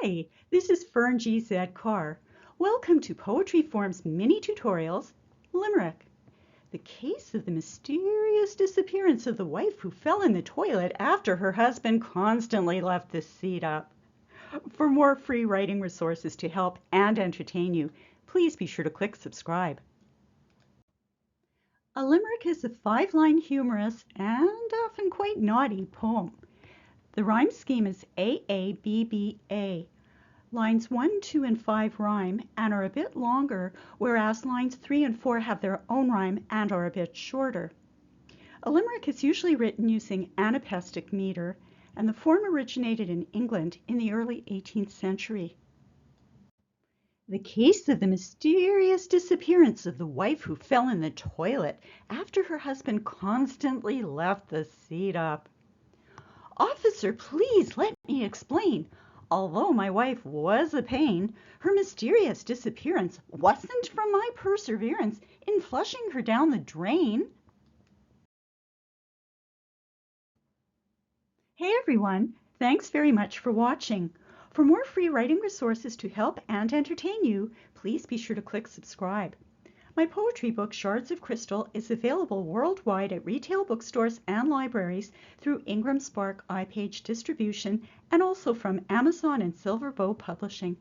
Hi, this is Fern G. Carr. Welcome to Poetry Form's mini tutorials, Limerick. The case of the mysterious disappearance of the wife who fell in the toilet after her husband constantly left the seat up. For more free writing resources to help and entertain you, please be sure to click subscribe. A limerick is a 5-line humorous and often quite naughty poem. The rhyme scheme is A-A-B-B-A. Lines 1, 2, and 5 rhyme and are a bit longer, whereas lines 3 and 4 have their own rhyme and are a bit shorter. A limerick is usually written using anapestic meter, and the form originated in England in the early 18th century. The case of the mysterious disappearance of the wife who fell in the toilet after her husband constantly left the seat up. Officer, please let me explain. Although my wife was a pain, her mysterious disappearance wasn't from my perseverance in flushing her down the drain. Hey everyone, thanks very much for watching. For more free writing resources to help and entertain you, please be sure to click subscribe. My poetry book, Shards of Crystal, is available worldwide at retail bookstores and libraries through Ingram Spark iPage distribution and also from Amazon and Silver Bow Publishing.